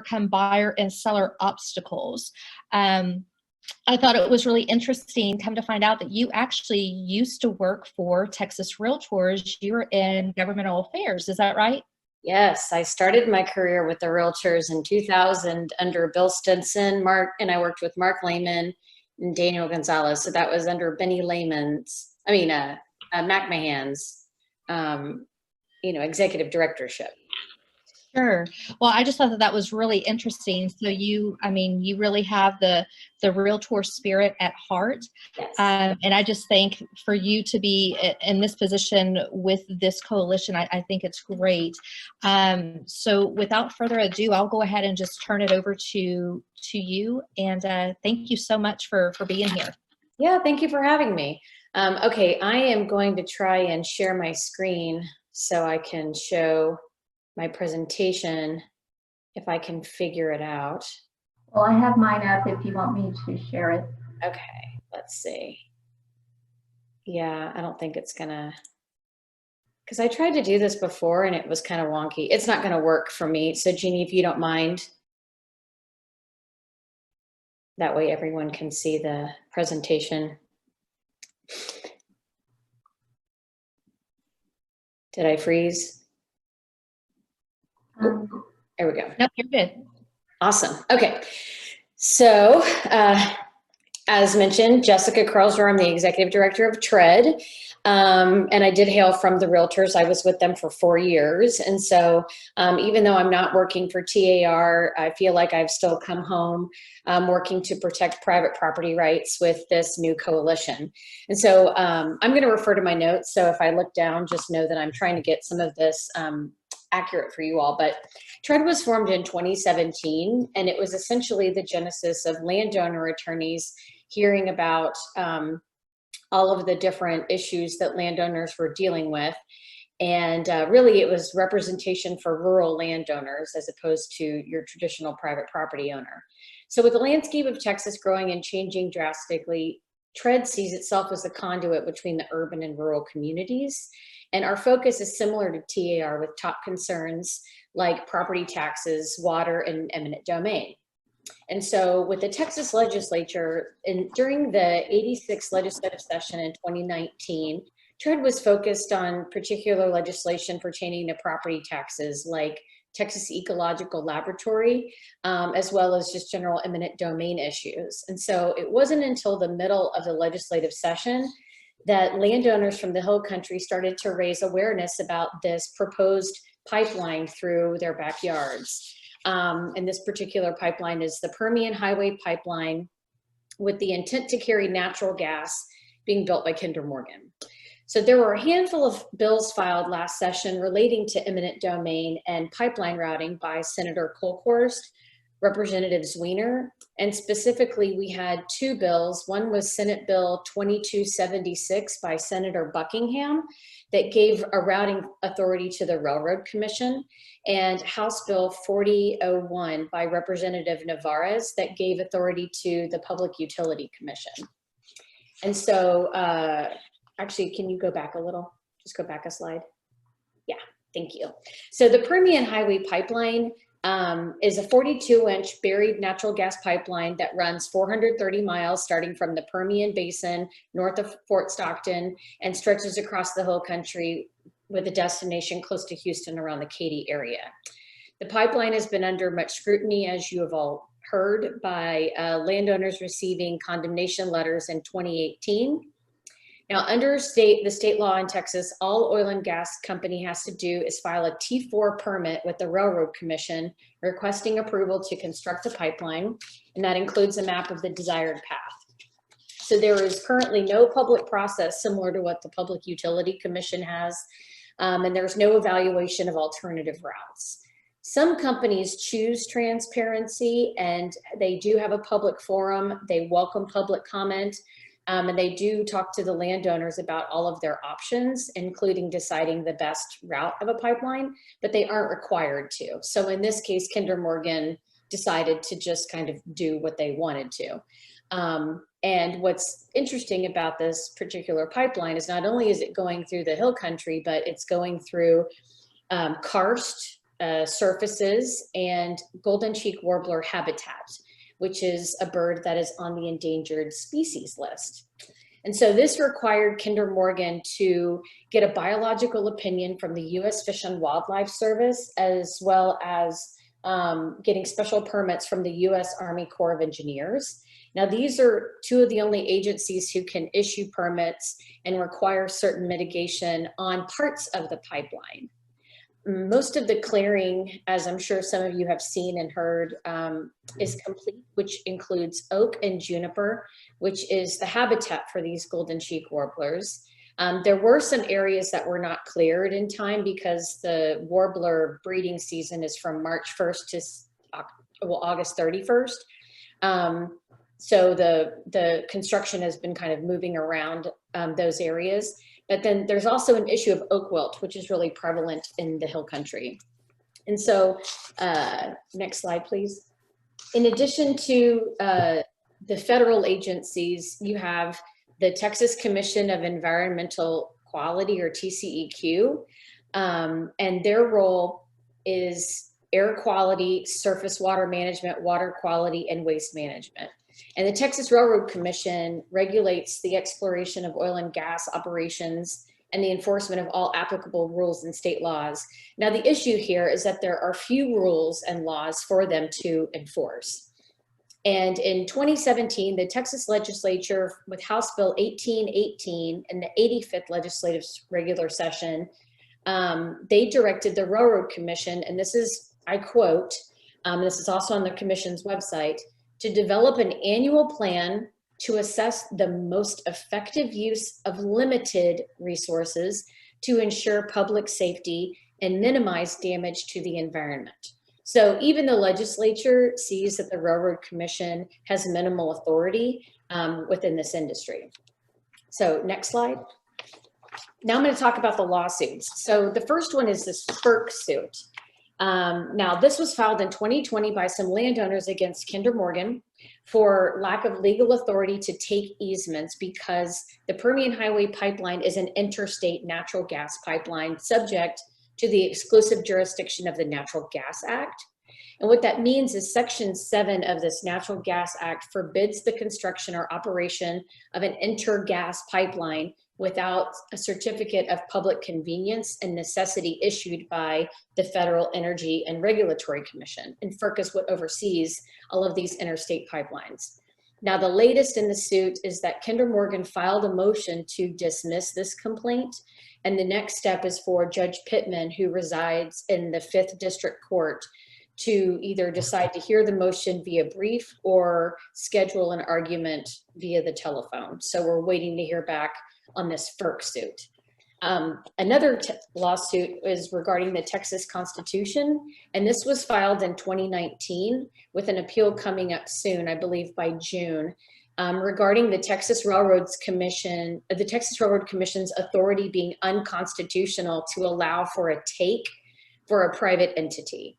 overcome buyer and seller obstacles. I thought it was really interesting, come to find out that you actually used to work for Texas Realtors. You were in governmental affairs. Is that right? Yes, I started my career with the Realtors in 2000 under Bill Stinson, and I worked with Mark Lehman and Daniel Gonzalez. So that was under Benny Lehman's, Mac Mahan's, executive directorship. Sure. Well, I just thought that that was really interesting. So you really have the Realtor spirit at heart. Yes. And I just think for you to be in this position with this coalition, I think it's great. So without further ado, I'll go ahead and just turn it over to you. And thank you so much for being here. Yeah, thank you for having me. Okay, I am going to try and share my screen so I can show my presentation if I can figure it out. Well, I have mine up if you want me to share it. Okay, let's see. Yeah, I don't think it's gonna, because I tried to do this before and it was kind of wonky. It's not gonna work for me. So Jeannie, if you don't mind, that way everyone can see the presentation. Did I freeze? There we go. No, you're good. Awesome. Okay. So, as mentioned, Jessica Kralsler, I'm the executive director of TRED. And I did hail from the Realtors. I was with them for 4 years. And so even though I'm not working for TAR, I feel like I've still come home working to protect private property rights with this new coalition. And so I'm going to refer to my notes. So if I look down, just know that I'm trying to get some of this accurate for you all. But TRED was formed in 2017, and it was essentially the genesis of landowner attorneys hearing about all of the different issues that landowners were dealing with. And really it was representation for rural landowners as opposed to your traditional private property owner. So with the landscape of Texas growing and changing drastically, TRED sees itself as the conduit between the urban and rural communities. And our focus is similar to TAR with top concerns like property taxes, water, and eminent domain. And so with the Texas legislature, during the 86th legislative session in 2019, TRED was focused on particular legislation pertaining to property taxes like Texas Ecological Laboratory, as well as just general eminent domain issues. And so it wasn't until the middle of the legislative session that landowners from the Hill Country started to raise awareness about this proposed pipeline through their backyards. And this particular pipeline is the Permian Highway Pipeline with the intent to carry natural gas being built by Kinder Morgan. So there were a handful of bills filed last session relating to eminent domain and pipeline routing by Senator Kolkhorst, Representative Zwiener, and specifically we had 2 bills. One was Senate Bill 2276 by Senator Buckingham that gave a routing authority to the Railroad Commission, and House Bill 4001 by Representative Navarez that gave authority to the Public Utility Commission. And so, actually, can you go back a little? Just go back a slide. Yeah, thank you. So the Permian Highway Pipeline is a 42-inch buried natural gas pipeline that runs 430 miles starting from the Permian Basin north of Fort Stockton and stretches across the Hill Country with a destination close to Houston around the Katy area. The pipeline has been under much scrutiny, as you have all heard, by landowners receiving condemnation letters in 2018. Now, under the state law in Texas, all oil and gas company has to do is file a T4 permit with the Railroad Commission requesting approval to construct the pipeline, and that includes a map of the desired path. So there is currently no public process similar to what the Public Utility Commission has, and there's no evaluation of alternative routes. Some companies choose transparency, and they do have a public forum. They welcome public comment. And they do talk to the landowners about all of their options, including deciding the best route of a pipeline, but they aren't required to. So in this case, Kinder Morgan decided to just kind of do what they wanted to. And what's interesting about this particular pipeline is not only is it going through the Hill Country, but it's going through karst surfaces and golden cheek warbler habitat, which is a bird that is on the endangered species list. And so this required Kinder Morgan to get a biological opinion from the U.S. Fish and Wildlife Service, as well as getting special permits from the U.S. Army Corps of Engineers. Now, these are two of the only agencies who can issue permits and require certain mitigation on parts of the pipeline. Most of the clearing, as I'm sure some of you have seen and heard, is complete, which includes oak and juniper, which is the habitat for these golden cheek warblers. There were some areas that were not cleared in time because the warbler breeding season is from March 1st to August 31st. So the construction has been kind of moving around those areas. But then there's also an issue of oak wilt, which is really prevalent in the hill country. And so, next slide, please. In addition to the federal agencies, you have the Texas Commission of Environmental Quality, or TCEQ, and their role is air quality, surface water management, water quality, and waste management. And the Texas Railroad Commission regulates the exploration of oil and gas operations and the enforcement of all applicable rules and state laws. Now, the issue here is that there are few rules and laws for them to enforce. And in 2017, the Texas legislature, with House Bill 1818 in the 85th legislative regular session, they directed the Railroad Commission, and this is, I quote, this is also on the commission's website, to develop an annual plan to assess the most effective use of limited resources to ensure public safety and minimize damage to the environment. So even the legislature sees that the Railroad Commission has minimal authority within this industry. So next slide. Now I'm going to talk about the lawsuits. So the first one is this FERC suit. Now, this was filed in 2020 by some landowners against Kinder Morgan for lack of legal authority to take easements because the Permian Highway Pipeline is an interstate natural gas pipeline subject to the exclusive jurisdiction of the Natural Gas Act. And what that means is Section 7 of this Natural Gas Act forbids the construction or operation of an intergas pipeline without a certificate of public convenience and necessity issued by the Federal Energy and Regulatory Commission. And FERC is what oversees all of these interstate pipelines. Now, the latest in the suit is that Kinder Morgan filed a motion to dismiss this complaint. And the next step is for Judge Pittman, who resides in the 5th District Court, to either decide to hear the motion via brief or schedule an argument via the telephone. So we're waiting to hear back on this FERC suit. Another lawsuit is regarding the Texas Constitution, and this was filed in 2019 with an appeal coming up soon, I believe by June, regarding the Texas Railroad Commission's authority being unconstitutional to allow for a take for a private entity.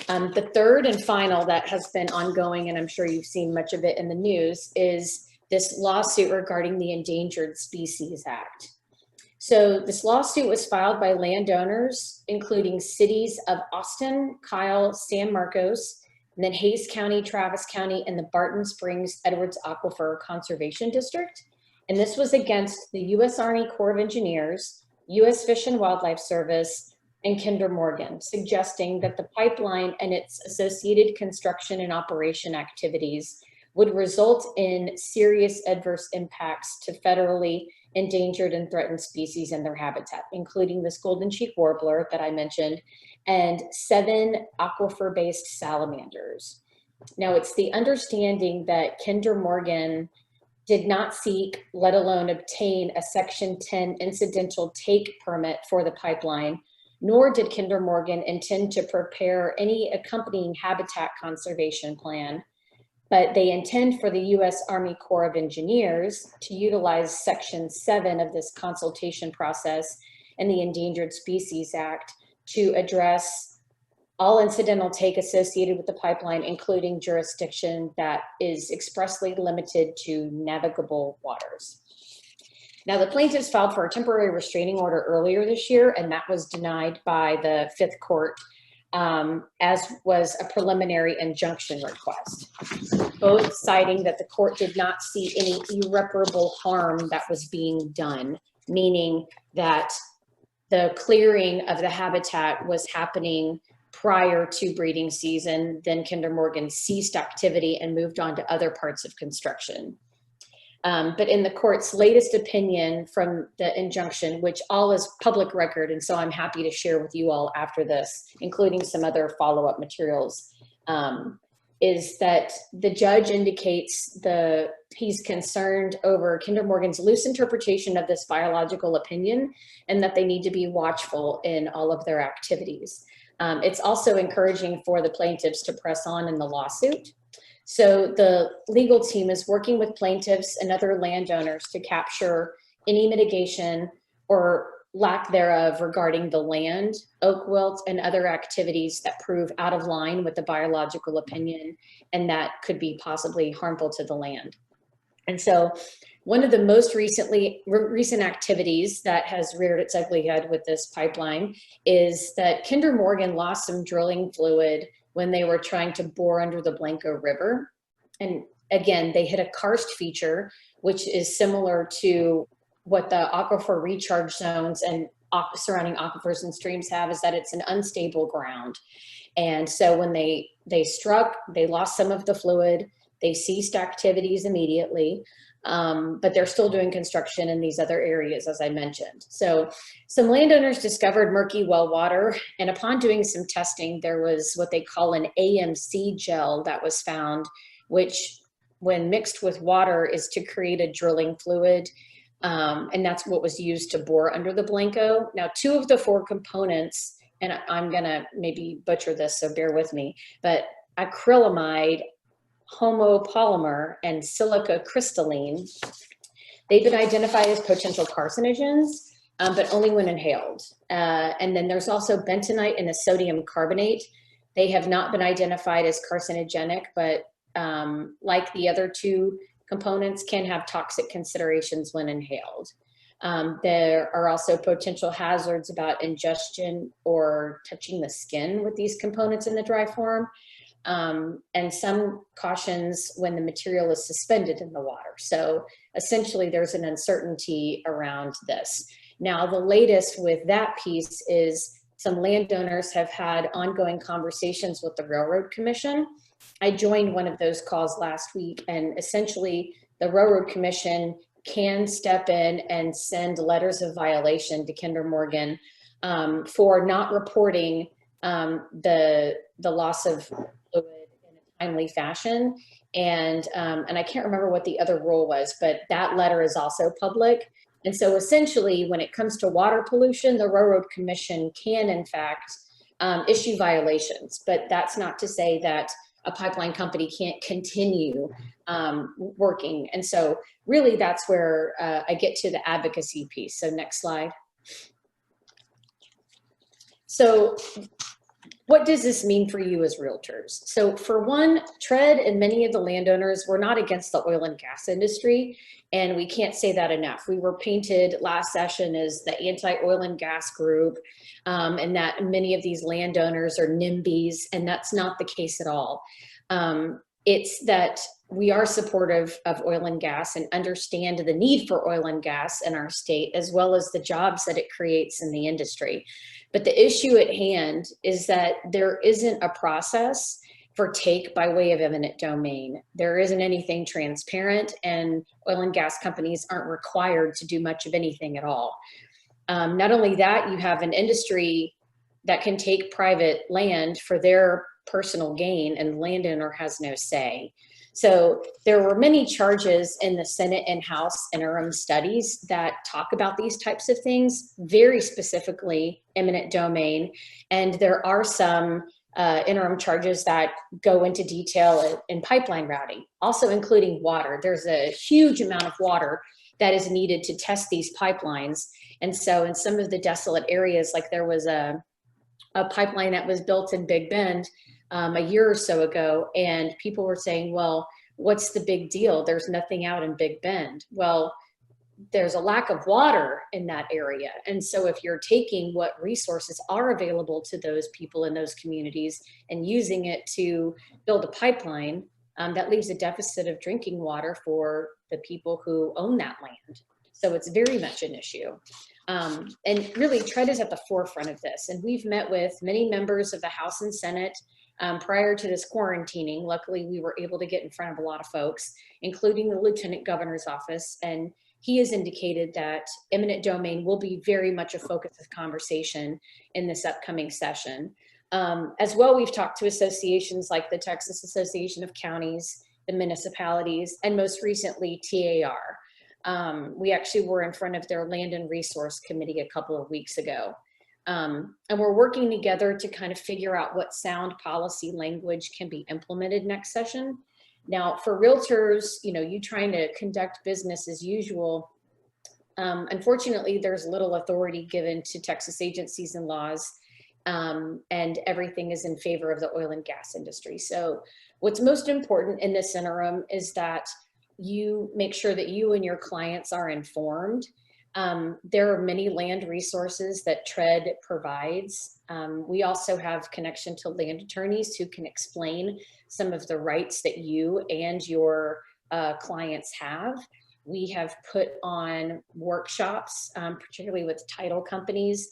The third and final that has been ongoing, and I'm sure you've seen much of it in the news, is this lawsuit regarding the Endangered Species Act. So this lawsuit was filed by landowners, including cities of Austin, Kyle, San Marcos, and then Hays County, Travis County, and the Barton Springs Edwards Aquifer Conservation District. And this was against the U.S. Army Corps of Engineers, U.S. Fish and Wildlife Service, and Kinder Morgan, suggesting that the pipeline and its associated construction and operation activities would result in serious adverse impacts to federally endangered and threatened species and their habitat, including this golden cheek warbler that I mentioned, and 7 aquifer-based salamanders. Now, it's the understanding that Kinder Morgan did not seek, let alone obtain, a Section 10 incidental take permit for the pipeline, nor did Kinder Morgan intend to prepare any accompanying habitat conservation plan, but they intend for the U.S. Army Corps of Engineers to utilize Section 7 of this consultation process in the Endangered Species Act to address all incidental take associated with the pipeline, including jurisdiction that is expressly limited to navigable waters. Now, the plaintiffs filed for a temporary restraining order earlier this year, and that was denied by the Fifth Court, as was a preliminary injunction request, both citing that the court did not see any irreparable harm that was being done, meaning that the clearing of the habitat was happening prior to breeding season. Then Kinder Morgan ceased activity and moved on to other parts of construction. But in the court's latest opinion from the injunction, which all is public record, and so I'm happy to share with you all after this, including some other follow-up materials, is that the judge indicates he's concerned over Kinder Morgan's loose interpretation of this biological opinion, and that they need to be watchful in all of their activities. It's also encouraging for the plaintiffs to press on in the lawsuit. So the legal team is working with plaintiffs and other landowners to capture any mitigation or lack thereof regarding the land, oak wilt, and other activities that prove out of line with the biological opinion and that could be possibly harmful to the land. And so one of the most recent activities that has reared its ugly head with this pipeline is that Kinder Morgan lost some drilling fluid when they were trying to bore under the Blanco River. And again, they hit a karst feature, which is similar to what the aquifer recharge zones and surrounding aquifers and streams have, is that it's an unstable ground. And so when they struck, they lost some of the fluid, they ceased activities immediately, but they're still doing construction in these other areas, as I mentioned. So some landowners discovered murky well water, and upon doing some testing, there was what they call an AMC gel that was found, which when mixed with water is to create a drilling fluid. And that's what was used to bore under the Blanco. Now, 2 of the 4 components, and I'm gonna maybe butcher this, so bear with me, but acrylamide, homopolymer, and silica crystalline, they've been identified as potential carcinogens, but only when inhaled. And then there's also bentonite and a sodium carbonate. They have not been identified as carcinogenic, but like the other 2 components, can have toxic considerations when inhaled. There are also potential hazards about ingestion or touching the skin with these components in the dry form, and some cautions when the material is suspended in the water. So essentially there's an uncertainty around this. Now, the latest with that piece is some landowners have had ongoing conversations with the Railroad Commission. I joined one of those calls last week, and essentially the Railroad Commission can step in and send letters of violation to Kinder Morgan for not reporting the loss of fluid in a timely fashion. And I can't remember what the other rule was, but that letter is also public. And so essentially, when it comes to water pollution, the Railroad Commission can, in fact, issue violations. But that's not to say that a pipeline company can't continue working. And so really that's where I get to the advocacy piece. So next slide. So what does this mean for you as realtors? So for one, TRED and many of the landowners were not against the oil and gas industry, and we can't say that enough. We were painted last session as the anti-oil and gas group, and that many of these landowners are NIMBYs, and that's not the case at all. It's that we are supportive of oil and gas and understand the need for oil and gas in our state, as well as the jobs that it creates in the industry. But the issue at hand is that there isn't a process for take by way of eminent domain. There isn't anything transparent, and oil and gas companies aren't required to do much of anything at all. Not only that, you have an industry that can take private land for their personal gain, and the landowner has no say. So there were many charges in the Senate and House interim studies that talk about these types of things, very specifically eminent domain. And there are some interim charges that go into detail in pipeline routing, also including water. There's a huge amount of water that is needed to test these pipelines. And so in some of the desolate areas, like there was a pipeline that was built in Big Bend a year or so ago, and people were saying, well, what's the big deal? There's nothing out in Big Bend. Well, there's a lack of water in that area. And so if you're taking what resources are available to those people in those communities and using it to build a pipeline, that leaves a deficit of drinking water for the people who own that land. So it's very much an issue. And really, TRED is at the forefront of this. And we've met with many members of the House and Senate prior to this quarantining. Luckily, we were able to get in front of a lot of folks, including the Lieutenant Governor's office. And he has indicated that eminent domain will be very much a focus of conversation in this upcoming session. As well, we've talked to associations like the Texas Association of Counties, the municipalities, and most recently TAR. We actually were in front of their Land and Resource Committee a couple of weeks ago. And we're working together to kind of figure out what sound policy language can be implemented next session. Now, for realtors, you trying to conduct business as usual, unfortunately, there's little authority given to Texas agencies and laws, and everything is in favor of the oil and gas industry. So what's most important in this interim is that you make sure that you and your clients are informed. There are many land resources that TRED provides. We also have connection to land attorneys who can explain some of the rights that you and your clients have. We have put on workshops, particularly with title companies,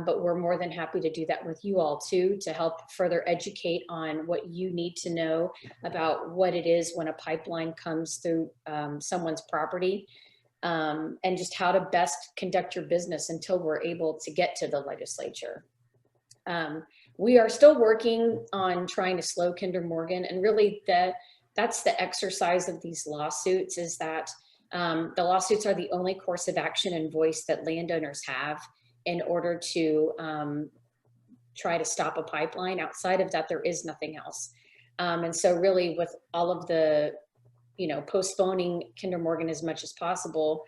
but we're more than happy to do that with you all too, to help further educate on what you need to know about what it is when a pipeline comes through someone's property. And just how to best conduct your business until we're able to get to the legislature. We are still working on trying to slow Kinder Morgan, and really that's the exercise of these lawsuits, is that the lawsuits are the only course of action and voice that landowners have in order to try to stop a pipeline. Outside of that, there is nothing else. And so really with all of the postponing Kinder Morgan as much as possible,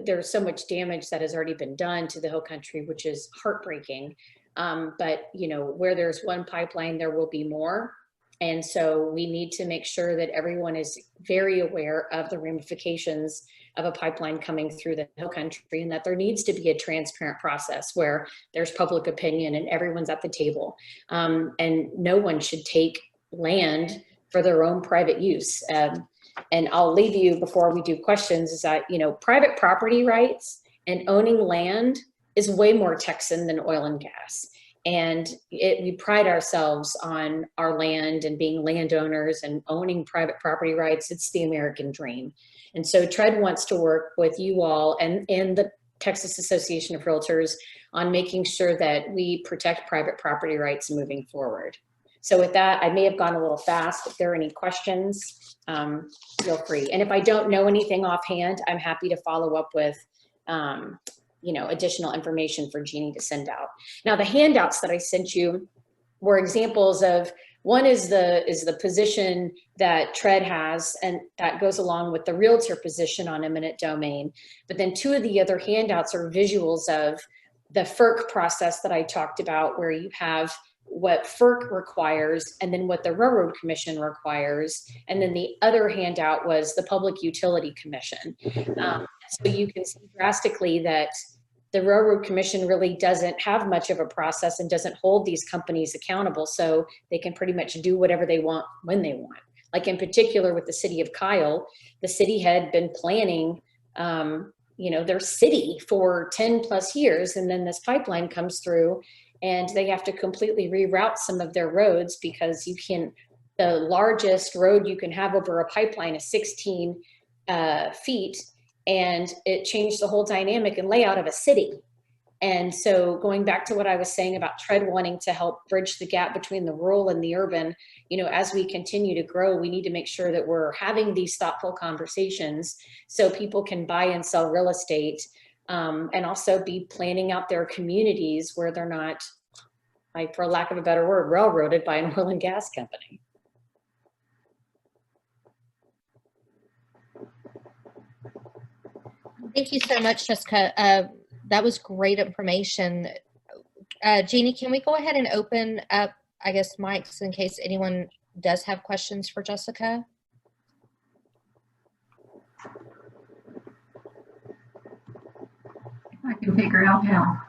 there's so much damage that has already been done to the Hill Country, which is heartbreaking. But where there's one pipeline, there will be more. And so we need to make sure that everyone is very aware of the ramifications of a pipeline coming through the Hill Country, and that there needs to be a transparent process where there's public opinion and everyone's at the table. And no one should take land for their own private use. And I'll leave you before we do questions, is that, private property rights and owning land is way more Texan than oil and gas. And we pride ourselves on our land and being landowners and owning private property rights. It's the American dream. And so TRED wants to work with you all and the Texas Association of Realtors on making sure that we protect private property rights moving forward. So with that, I may have gone a little fast. If there are any questions, feel free. And if I don't know anything offhand, I'm happy to follow up with additional information for Jeannie to send out. Now, the handouts that I sent you were examples of, one is the position that TRED has, and that goes along with the realtor position on eminent domain. But then two of the other handouts are visuals of the FERC process that I talked about, where you have what FERC requires and then what the Railroad Commission requires. And then the other handout was the Public Utility Commission. So you can see drastically that the Railroad Commission really doesn't have much of a process and doesn't hold these companies accountable, so they can pretty much do whatever they want when they want. Like in particular with the city of Kyle, the city had been planning their city for 10 plus years, and then this pipeline comes through and they have to completely reroute some of their roads, because the largest road you can have over a pipeline is 16 feet. And it changed the whole dynamic and layout of a city. And so going back to what I was saying about TRED wanting to help bridge the gap between the rural and the urban, as we continue to grow, we need to make sure that we're having these thoughtful conversations so people can buy and sell real estate, and also be planning out their communities where they're not, like, for lack of a better word, railroaded by an oil and gas company. Thank you so much, Jessica. That was great information. Jeannie, can we go ahead and open up, I guess, mics in case anyone does have questions for Jessica? I can figure it out now.